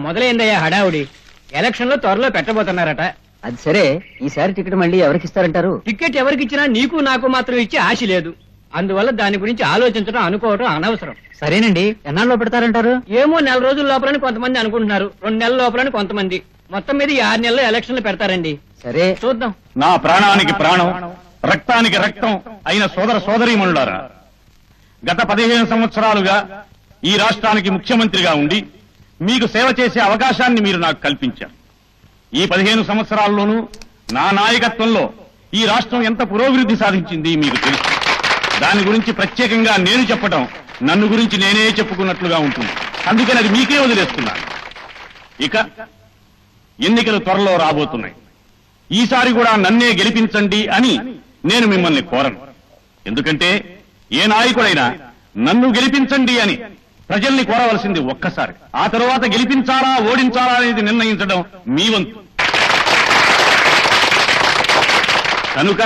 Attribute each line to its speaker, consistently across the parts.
Speaker 1: మొదలైందయ్యా హడావుడి. ఎలక్షన్ లో త్వరలో పెట్టబోతున్నారట.
Speaker 2: అది సరే, ఈసారి టికెట్ మళ్ళీ ఎవరికి ఇస్తారంటారు?
Speaker 1: టికెట్ ఎవరికిచ్చినా నీకు నాకు మాత్రం ఇచ్చే ఆశ లేదు. అందువల్ల దాని గురించి ఆలోచించడం అనుకోవడం అనవసరం.
Speaker 2: సరేనండి, ఎన్నాళ్ళలో పెడతారంటారు?
Speaker 1: ఏమో 4 రోజుల లోపలని కొంతమంది అనుకుంటున్నారు, 2 నెలల లోపలని కొంతమంది. మొత్తం మీద 6 నెలల్లో ఎలక్షన్లు పెడతారండి.
Speaker 2: సరే
Speaker 1: చూద్దాం.
Speaker 3: నా ప్రాణానికి ప్రాణం, రక్తానికి రక్తం అయిన సోదర సోదరీమణులారా, గత 15 సంవత్సరాలుగా ఈ రాష్ట్రానికి ముఖ్యమంత్రిగా ఉండి మీకు సేవ చేసే అవకాశాన్ని మీరు నాకు కల్పించారు. ఈ 15 సంవత్సరాల్లోనూ నా నాయకత్వంలో ఈ రాష్ట్రం ఎంత పురోభివృద్ధి సాధించింది మీకు తెలుసు. దాని గురించి ప్రత్యేకంగా నేను చెప్పడం నన్ను గురించి నేనే చెప్పుకున్నట్లుగా ఉంటుంది. అందుకని అది మీకే వదిలేస్తున్నాను. ఇక ఎన్నికలు త్వరలో రాబోతున్నాయి. ఈసారి కూడా నన్నే గెలిపించండి అని నేను మిమ్మల్ని కోరను. ఎందుకంటే ఏ నాయకుడైనా నన్ను గెలిపించండి అని ప్రజల్ని కోరవలసింది ఒక్కసారి. ఆ తరువాత గెలిపించాలా ఓడించాలా అనేది నిర్ణయించడం మీ వంతు. కనుక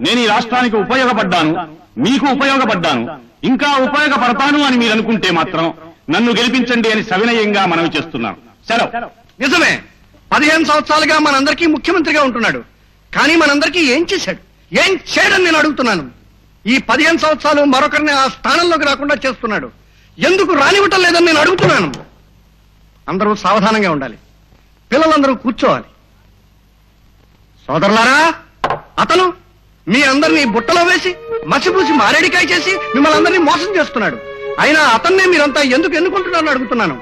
Speaker 3: నేను ఈ రాష్ట్రానికి ఉపయోగపడ్డాను, మీకు ఉపయోగపడ్డాను, ఇంకా ఉపయోగపడతాను అని మీరు అనుకుంటే మాత్రం నన్ను గెలిపించండి అని సవినయంగా మనవి చేస్తున్నాను. సెలవు.
Speaker 4: నిజమే, 15 సంవత్సరాలుగా మనందరికీ ముఖ్యమంత్రిగా ఉంటున్నాడు. కానీ మనందరికీ ఏం చేశాడు, ఏం చేయడని నేను అడుగుతున్నాను. ఈ 15 సంవత్సరాలు మరొకరిని ఆ స్థానంలోకి రాకుండా చేస్తున్నాడు. ఎందుకు రానివ్వటం లేదని నేను అడుగుతున్నాను. అందరూ సావధానంగా ఉండాలి, పిల్లలందరూ కూర్చోవాలి. సోదరులారా, అతను మీ అందరినీ బుట్టలో వేసి మసిపూసి మారేడికాయ చేసి మిమ్మల్ని అందరినీ మోసం చేస్తున్నాడు. అయినా అతన్నే మీరంతా ఎందుకు ఎన్నుకుంటున్నారని అడుగుతున్నాను.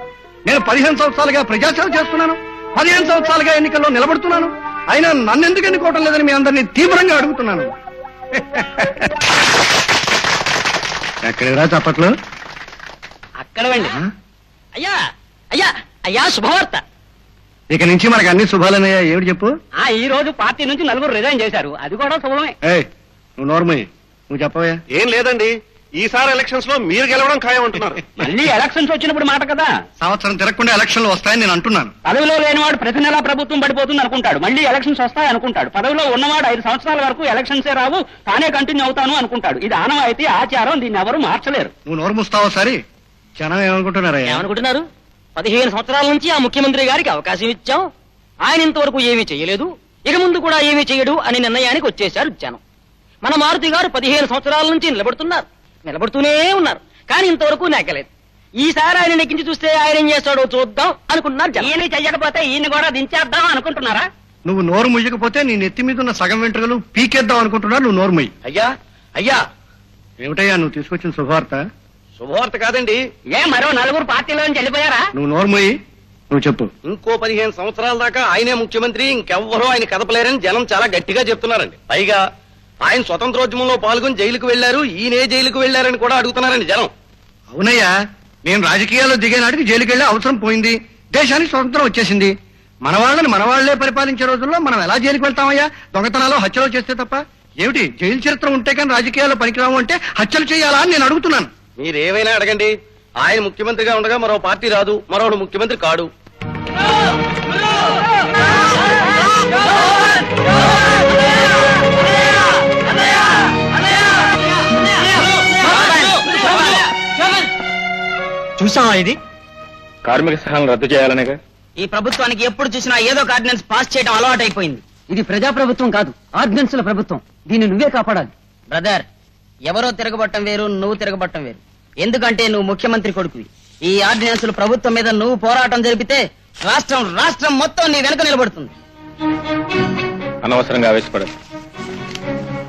Speaker 4: నేను 15 సంవత్సరాలుగా ప్రజాసేవ చేస్తున్నాను, 15 సంవత్సరాలుగా ఎన్నికల్లో నిలబడుతున్నాను. అయినా నన్ను ఎందుకు ఎన్నుకోవటం లేదని మీ అందరినీ తీవ్రంగా అడుగుతున్నాను. ఎక్కడిరా చప్పట్లు?
Speaker 1: అక్కడ వెళ్ళి. అయ్యా అయ్యా అయ్యా, శుభవార్త.
Speaker 4: ఇక నుంచి మనకు అన్ని శుభాలన్నయ్యా. ఏమిటి చెప్పు?
Speaker 1: ఈ రోజు పార్టీ నుంచి 4 రిజైన్ చేశారు. అది కూడా శుభమే.
Speaker 4: నువ్వు నోర్మయ్య, నువ్వు చెప్పవయ్యా.
Speaker 5: ఏం లేదండి, ఈసారి ఎలక్షన్స్ లో మీరు గెలవడం ఖాయం అంటున్నారు.
Speaker 1: మళ్ళీ ఎలక్షన్స్ వచ్చినప్పుడు మాట కదా.
Speaker 4: సంవత్సరం తిరగకుండా ఎలక్షన్లు వస్తాయని నేను అంటున్నాను.
Speaker 1: పదవిలో లేనివాడు ప్రతి నెలా ప్రభుత్వం పడిపోతుంది అనుకుంటాడు, మళ్ళీ ఎలక్షన్స్ వస్తాయి అనుకుంటాడు. పదవిలో ఉన్నవాడు 5 సంవత్సరాల వరకు ఎలక్షన్సే రావు, తానే కంటిన్యూ అవుతాను అనుకుంటాడు. ఇది ఆనవాయితీ, ఆచారం, దీన్ని ఎవరు మార్చలేరు.
Speaker 4: నువ్వు నోరు మూస్తావా? సరే, జనం ఏమనుకుంటున్నారా?
Speaker 2: ఏమనుకుంటున్నారు? 15 సంవత్సరాల నుంచి ఆ ముఖ్యమంత్రి గారికి అవకాశం ఇచ్చాం, ఆయన ఇంతవరకు ఏమీ చేయలేదు, ఇక ముందు కూడా ఏమీ చేయడు అని నిర్ణయానికి వచ్చేశారు జనం. మన మారుతి గారు 15 సంవత్సరాల నుంచి నిలబడుతూనే ఉన్నారు, కానీ ఇంతవరకు నెగ్గలేదు. ఈసారి ఆయన నెగ్గించి చూస్తే ఆయన ఏం చేస్తాడో చూద్దాం అనుకుంటున్నారు జనం. ఈయన చెయ్యకపోతే ఈయన కూడా దించేద్దాం అనుకుంటున్నారా?
Speaker 4: నువ్వు నోరు ముయ్యకపోతే నీ నెత్తి మీద ఉన్న సగం వెంట్రుకలు పీకేద్దాం అనుకుంటున్నారు. నువ్వు నోరు ముయ్యి.
Speaker 5: అయ్యా అయ్యా,
Speaker 4: ఏమిటయ్యా నువ్వు తీసుకొచ్చిన శుభవార్త?
Speaker 5: శుభవార్త కాదండి.
Speaker 1: మరో 4 పార్టీలో నుంచి వెళ్ళిపోయారా?
Speaker 4: నువ్వు నోరు ముయ్యి, నువ్వు చెప్పు.
Speaker 5: ఇంకో 15 సంవత్సరాల దాకా ఆయనే ముఖ్యమంత్రి, ఇంకెవ్వరూ ఆయన కదపలేరని జనం చాలా గట్టిగా చెప్తున్నారండి. పైగా ఆయన స్వతంత్రోద్యమంలో పాల్గొని జైలుకు వెళ్లారు, ఈయనే జైలుకు వెళ్లారని కూడా అడుగుతున్నారండి జనం.
Speaker 4: అవునయ్యా, నేను రాజకీయాల్లో దిగే నాటికి జైలుకి వెళ్లే అవసరం పోయింది, దేశానికి స్వతంత్రం వచ్చేసింది. మన వాళ్ళని మన వాళ్లే పరిపాలించే రోజుల్లో మనం ఎలా జైలుకి వెళ్తామయ్యా? దొంగతనాలు హత్యలు చేస్తే తప్ప. ఏమిటి జైలు చరిత్ర ఉంటే కానీ రాజకీయాల్లో పనికిరావు అంటే హత్యలు చేయాలా అని నేను అడుగుతున్నాను.
Speaker 5: మీరేమైనా అడగండి, ఆయన ముఖ్యమంత్రిగా ఉండగా మరో పార్టీ రాదు, మరొకడు ముఖ్యమంత్రి కాడు.
Speaker 2: చూసావా ఇది?
Speaker 3: కార్మిక సహాయం రద్దు చేయాలనేగా
Speaker 2: ఈ ప్రభుత్వానికి ఎప్పుడు చూసినా ఏదో ఒక ఆర్డినెన్స్ పాస్ చేయడం అలవాటు అయిపోయింది. ఇది ప్రజా ప్రభుత్వం కాదు, ఆర్డినెన్స్ల ప్రభుత్వం. దీన్ని నువ్వే కాపాడాలి. బ్రదర్, ఎవరో తిరగబట్టం వేరు, నువ్వు తిరగబట్టం వేరు. ఎందుకంటే నువ్వు ముఖ్యమంత్రి కొడుకువి. ఈ ఆర్డినెన్స్ల ప్రభుత్వం మీద నువ్వు పోరాటం జరిపితే రాష్ట్రం మొత్తం నీ వెనక నిలబడుతుంది.
Speaker 3: అనవసరంగా ఆవేశపడదు.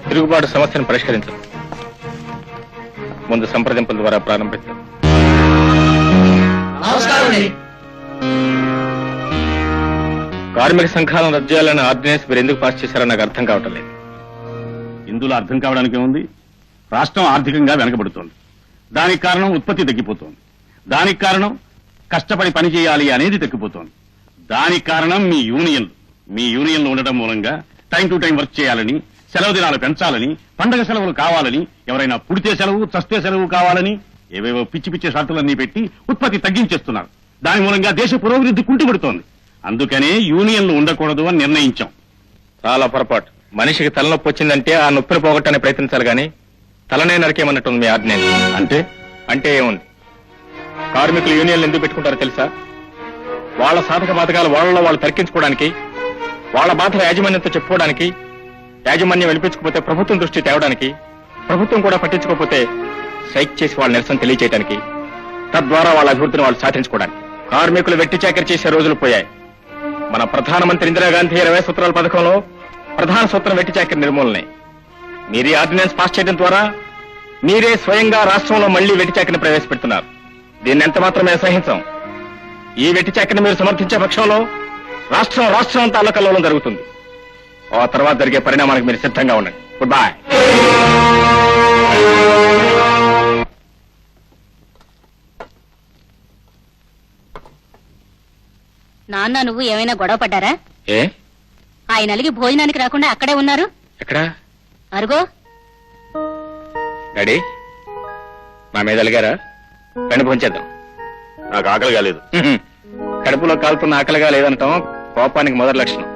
Speaker 3: తిరుగుబాటు సమస్యను పరిష్కరించదు. ముందు సంప్రదింపుల ద్వారా ప్రారంభించారు. కార్మిక సంఘాలను రద్దు చేయాలని ఆర్డినెన్స్ మీరు ఎందుకు పాస్ చేశారో నాకు అర్థం కావటం లేదు. ఇందులో అర్థం కావడానికి ఏముంది? రాష్ట్రం ఆర్థికంగా వెనకబడుతోంది, దానికి కారణం ఉత్పత్తి తగ్గిపోతోంది, దానికి కారణం కష్టపడి పని చేయాలి అనేది తగ్గిపోతోంది, దానికి కారణం మీ యూనియన్లు ఉండటం మూలంగా టైం టు టైం వర్క్ చేయాలని, సెలవు దినాలు పెంచాలని, పండగ సెలవులు కావాలని, ఎవరైనా పుడితే సెలవు చస్తే సెలవు కావాలని ఏవేవో పిచ్చి పిచ్చి షరతులన్నీ పెట్టి ఉత్పత్తి తగ్గించేస్తున్నారు. దాని మూలంగా దేశ పురోభివృద్ధి కుంటుపడుతోంది. అందుకనే యూనియన్లు ఉండకూడదు అని నిర్ణయించాం. చాలా పొరపాటు. మనిషికి తలనొప్పి వచ్చిందంటే ఆ నొప్పిని పోగొట్టని ప్రయత్నించాలి కానీ తలనే నరికేమన్నట్టుంది మీ ఆర్డినెన్స్. అంటే ఏముంది? కార్మికులు యూనియన్లు ఎందుకు పెట్టుకుంటారో తెలుసా? వాళ్ళ సాధక బాధకాలు వాళ్ళలో వాళ్ళు తర్కించుకోవడానికి, వాళ్ళ బాధల యాజమాన్యంతో చెప్పుకోవడానికి, యాజమాన్యం వినిపించకపోతే ప్రభుత్వం దృష్టి తేవడానికి, ప్రభుత్వం కూడా పట్టించుకోకపోతే స్ట్రైక్ చేసి వాళ్ళ నిరసన తెలియచేయడానికి, తద్వారా వాళ్ళ అభివృద్ధిని వాళ్ళు సాధించుకోవడానికి. కార్మికులు వెట్టి చాకరీ చేసే రోజులు పోయాయి. మన ప్రధానమంత్రి ఇందిరాగాంధీ 20 సూత్రాల పథకంలో ప్రధాన సూత్రం వెట్టి చాకరీ నిర్మూలనే. మీరే ఆర్డినెన్స్ పాస్ చేయడం ద్వారా మీరే స్వయంగా రాష్ట్రంలో మళ్లీ వెట్టి చాకరీని ప్రవేశపెడుతున్నారు. దీన్ని ఎంత మాత్రమే సహించం. ఈ వెట్టి చాకరీని మీరు సమర్థించే పక్షంలో రాష్ట్రం అంతా అల్లకల్లోలం జరుగుతుంది. ఆ తర్వాత జరిగే పరిణామానికి మీరు సిద్ధంగా ఉండండి. Good bye.
Speaker 6: నాన్న నువ్వు ఏమైనా గొడవ పడ్డారా?
Speaker 3: ఏ
Speaker 6: ఆయన అలిగి భోజనానికి రాకుండా అక్కడే ఉన్నారు.
Speaker 3: ఎక్కడ?
Speaker 6: అరుగో.
Speaker 3: డాడీ నా మీద అలిగారా? రండి భోంచేద్దాం. నాకు ఆకలి కాలేదు. కడుపులో కాలుతున్న ఆకలిగా లేదనటం కోపానికి మొదటి లక్షణం.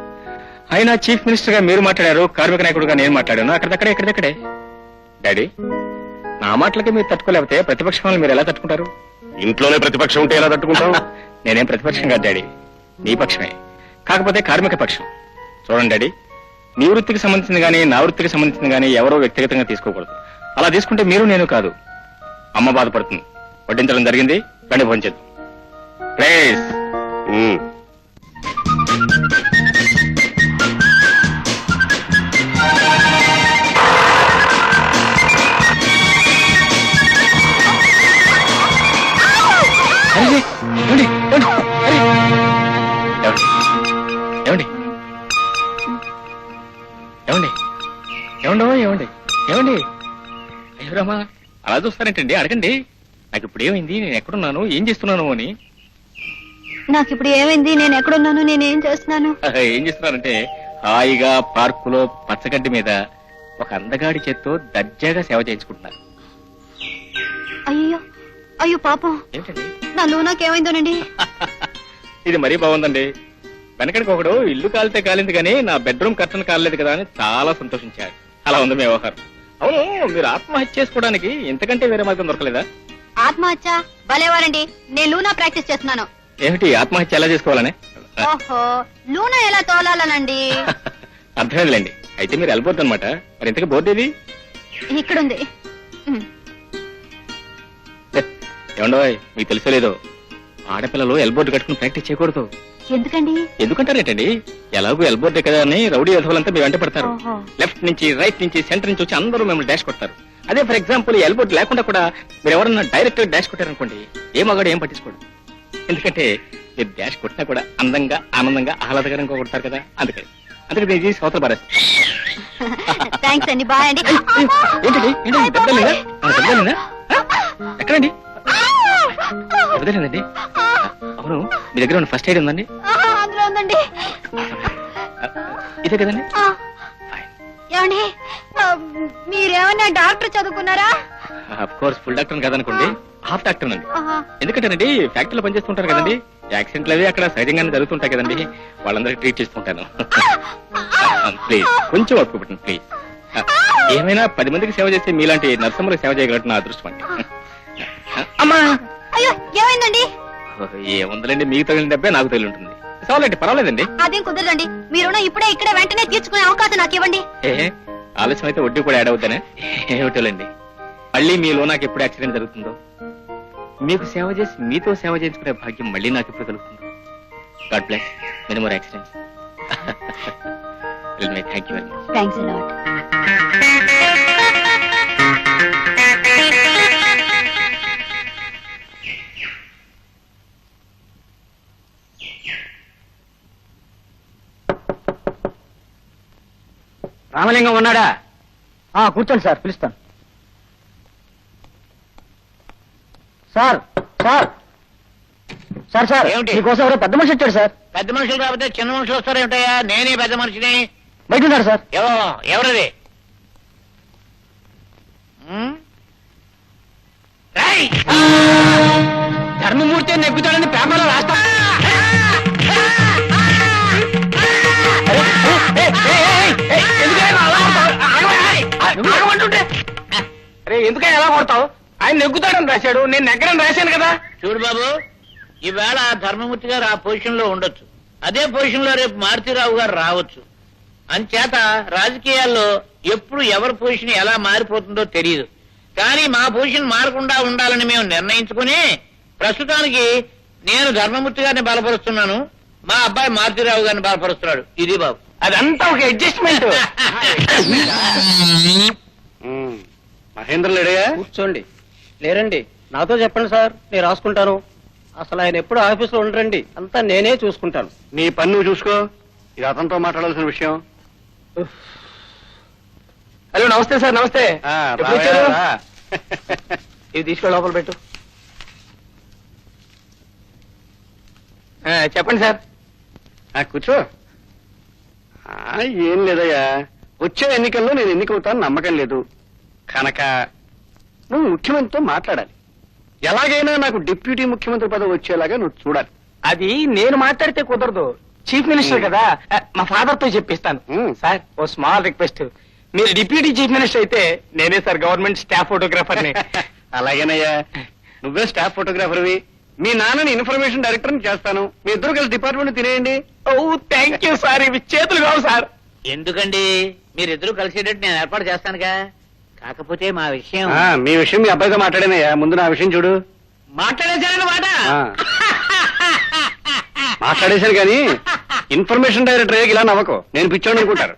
Speaker 3: అయినా చీఫ్ మినిస్టర్ గా మీరు మాట్లాడారు, కార్మిక నాయకుడుగా నేను మాట్లాడాను. ఇక్కడిదక్కడే. డాడీ నా మాటలకి మీరు తట్టుకోలేకపోతే ప్రతిపక్షం మీరు ఎలా తట్టుకుంటారు? ఇంట్లోనే ప్రతిపక్షం ఉంటే ఎలా తట్టుకుంటారు? నేనేం ప్రతిపక్షం కాదు డాడీ, నీ పక్షమే. కాకపోతే కార్మిక పక్షం. చూడండి డాడీ, నీ వృత్తికి సంబంధించింది కానీ నా వృత్తికి సంబంధించింది కానీ ఎవరో వ్యక్తిగతంగా తీసుకోకూడదు. అలా తీసుకుంటే మీరు నేను కాదు, అమ్మ బాధపడుతుంది. వడ్డించడం జరిగింది, రండి భోంచేద్దాం ప్లీజ్. ఏమండి అయ్యో రామా, అలా చూస్తారేంటండి? అడగండి. నాకు ఇప్పుడు ఏమైంది, నేను ఎక్కడున్నాను, ఏం చేస్తున్నాను అని.
Speaker 6: నాకు ఇప్పుడు ఏమైంది, నేను ఎక్కడున్నాను, నేనేం చేస్తున్నాను?
Speaker 3: ఏం చేస్తున్నారంటే హాయిగా పార్కులో పచ్చగడ్డి మీద ఒక అందగాడి చేత్తో దర్జాగా సేవ చేయించుకుంటున్నారు.
Speaker 6: అయ్యో పాపం,
Speaker 3: ఏంటండి
Speaker 6: నా లూనాకేమైందోనండి.
Speaker 3: ఇది మరీ బాగుందండి. వెనకడికి ఒకడు ఇల్లు కాలితే కాలింది కానీ నా బెడ్రూమ్ కర్టన్ కాలేదు కదా అని చాలా సంతోషించాడు. అలా ఉంది మీ వ్యవహారం. అవును, మీరు ఆత్మహత్య చేసుకోవడానికి ఇంతకంటే వేరే మార్గం దొరకలేదా?
Speaker 6: ఆత్మహత్య భలేవారండి, నేను లూనా ప్రాక్టీస్ చేస్తున్నాను.
Speaker 3: ఏమిటి ఆత్మహత్య ఎలా చేసుకోవాలని?
Speaker 6: ఓహో, లూనా ఎలా తోలాలనండి.
Speaker 3: అర్థమైందిలేండి. అయితే మీరు వెళ్ళబోద్దు అనమాట. మరి ఇంతకీ బోర్డు ఏది?
Speaker 6: ఇక్కడుంది.
Speaker 3: ఏమండో మీకు తెలుసో లేదో, ఆడపిల్లలు ఎల్బోర్డు కట్టుకుని ప్రాక్టీస్ చేయకూడదు.
Speaker 6: ఎందుకండి?
Speaker 3: ఎందుకంటారేంటండి, ఎలాగో ఎల్బోర్డే కదా అని రౌడీ ఎదవాలంతా మీ వెంట పడతారు.
Speaker 6: ఓహో.
Speaker 3: లెఫ్ట్ నుంచి, రైట్ నుంచి, సెంటర్ నుంచి వచ్చి అందరూ మిమ్మల్ని డాష్ కొడతారు. అదే ఫర్ ఎగ్జాంపుల్ ఎల్బోర్డ్ లేకుండా కూడా మీరు ఎవరన్నా డైరెక్ట్ డాష్ కొట్టారనుకోండి, ఏ మగాడు ఏం పట్టించుకోడు. ఎందుకంటే మీరు డాష్ కొట్టినా కూడా అందంగా, ఆనందంగా, ఆహ్లాదకరంగా కొడతారు కదా. అందుకని నేను సోతలు పారేస్తాను.
Speaker 6: థ్యాంక్స్ అండి, బాయ్ అండి.
Speaker 3: ఏంటండి దెబ్బలేదా? ఎక్కడండి? వదిలేదండి. అవును, మీ దగ్గర ఉన్న ఫస్ట్ ఎయిడ్ ఉందండి?
Speaker 6: అందులో ఉందండి.
Speaker 3: ఇదే కదండి?
Speaker 6: ఏమండి, మీరేమన్నా డాక్టర్ చదువుకున్నారా?
Speaker 3: అఫ్ కోర్స్ ఫుల్ డాక్టర్ కదనుకోండి, హాఫ్ డాక్టర్ అండి. ఎందుకంటేనండి ఫ్యాక్టరీలో పనిచేస్తుంటారు కదండి, యాక్సిడెంట్లు అవి అక్కడ సహజంగానే జరుగుతుంటాయి కదండి, వాళ్ళందరికీ ట్రీట్ చేస్తుంటాను. ప్లీజ్ కొంచెం ఓపిక పట్టండి ప్లీజ్. ఏమైనా 10 మందికి సేవ చేస్తే మీలాంటి నర్సమ్మలకు సేవ చేయగలటం నా అదృష్టం అండి. అమ్మా,
Speaker 6: అయ్యో ఏమైందండి?
Speaker 3: ఏముందండి, మీకు తగిలిన దెబ్బే నాకు తగిలి ఉంటుంది. చాలండి, పర్వాలేదండి.
Speaker 6: అదేం కుదరదండి, మీరున్న ఇప్పుడే ఇక్కడే వెంటనే తీర్చుకునే అవకాశం నాకు ఇవ్వండి.
Speaker 3: ఆలస్యం అయితే వడ్డీ కూడా యాడ్ అవుతానే. ఏమిటోలేండి, మళ్ళీ మీలో నాకు ఎప్పుడు యాక్సిడెంట్ జరుగుతుందో, మీకు సేవ చేసి మీతో సేవ చేయించుకునే భాగ్యం మళ్ళీ నాకు ఎప్పుడు కలుగుతుందో. God bless many more accidents. Thank you very much.
Speaker 6: Thanks a lot.
Speaker 1: Ramalingam ఉన్నాడా? కూర్చోండి సార్, పిలుస్తాను. సార్ సార్ సార్ సార్ మీకోసం ఎవరో పెద్ద మనిషి వచ్చాడు సార్.
Speaker 2: పెద్ద మనుషులు రాకపోతే చిన్న మనుషులు వస్తారు ఏమిటయ్యా? నేనే పెద్ద మనిషిని.
Speaker 1: బయట ఉన్నారు సార్.
Speaker 2: ఎవరది? ధర్మమూర్తి నెగ్గుతాడని పేపర్లో రాస్తా.
Speaker 1: అరే ఎందుకని ఎలా కొడతావు? ఆయన నెగ్గుతాడని రాశాడు, నేను నెగ్గరని రాశాను కదా.
Speaker 2: చూడు బాబు,
Speaker 7: ఈవేళ ధర్మమూర్తి గారు ఆ పొజిషన్ లో ఉండొచ్చు, అదే పొజిషన్ లో రేపు మారుతిరావు గారు రావచ్చు. అంచేత రాజకీయాల్లో ఎప్పుడు ఎవరి పొజిషన్ ఎలా మారిపోతుందో తెలియదు. కానీ మా పొజిషన్ మారకుండా ఉండాలని మేము నిర్ణయించుకుని ప్రస్తుతానికి నేను ధర్మమూర్తి గారిని బలపరుస్తున్నాను, మా అబ్బాయి మారుతిరావు గారిని బలపరుస్తున్నాడు. ఇది బాబు,
Speaker 1: అదంతా ఒక అడ్జస్ట్మెంట్.
Speaker 5: మహేంద్ర లేడయా?
Speaker 8: కూర్చోండి. లేరండి, నాతో చెప్పండి సార్, నేను రాసుకుంటాను. అసలు ఆయన ఎప్పుడు ఆఫీసులో ఉండరండి, అంతా నేనే చూసుకుంటాను.
Speaker 5: నీ పని నువ్వు చూసుకో, ఇది అతనితో మాట్లాడాల్సిన విషయం.
Speaker 1: హలో, నమస్తే సార్. నమస్తే.
Speaker 5: ఆ,
Speaker 1: ఎప్పుడు
Speaker 5: రావయ్యా,
Speaker 1: వచ్చారు?
Speaker 5: రా.
Speaker 1: ఇవి తీసుకెళ్ళి లోపల పెట్టు. చెప్పండి సార్.
Speaker 5: కూర్చో. ఏం లేదయ్యా, వచ్చే ఎన్నికల్లో నేను ఎన్నికవుతాను నమ్మకం లేదు కనుక నువ్వు ముఖ్యమంత్రితో మాట్లాడాలి. ఎలాగైనా నాకు డిప్యూటీ ముఖ్యమంత్రి పదవి వచ్చేలాగా నువ్వు చూడాలి.
Speaker 1: అది నేను మాట్లాడితే కుదరదు, చీఫ్ మినిస్టర్ కదా. మా ఫాదర్ తో చెప్పిస్తాను. సార్, ఓ స్మాల్ రిక్వెస్ట్, మీరు డిప్యూటీ చీఫ్ మినిస్టర్ అయితే నేనే సార్ గవర్నమెంట్ స్టాఫ్ ఫోటోగ్రాఫర్ని.
Speaker 5: అలాగేనయ్యా, నువ్వే స్టాఫ్ ఫోటోగ్రాఫర్వి, మీ నాన్నని ఇన్ఫర్మేషన్ డైరెక్టర్ చేస్తాను. మీ ఇద్దరు కలిసి డిపార్ట్మెంట్ తినేయండి.
Speaker 1: Oh thank you sir. ఇవి చేతులు కావు సార్.
Speaker 7: ఎందుకండి, మీరిద్దరూ కలిసేటట్టు నేను ఏర్పాటు చేస్తానుగా. కాకపోతే మా విషయం
Speaker 5: మీ విషయం మీ అబ్బాయితో మాట్లాడేనయ్యా, ముందు నా విషయం చూడు.
Speaker 1: మాట్లాడేశారన్నమాట.
Speaker 5: మాట్లాడేశాను కానీ ఇన్ఫర్మేషన్ డైరెక్టర్ ఇలా నవ్వకు, నేను పిచ్చోడు అనుకుంటారు.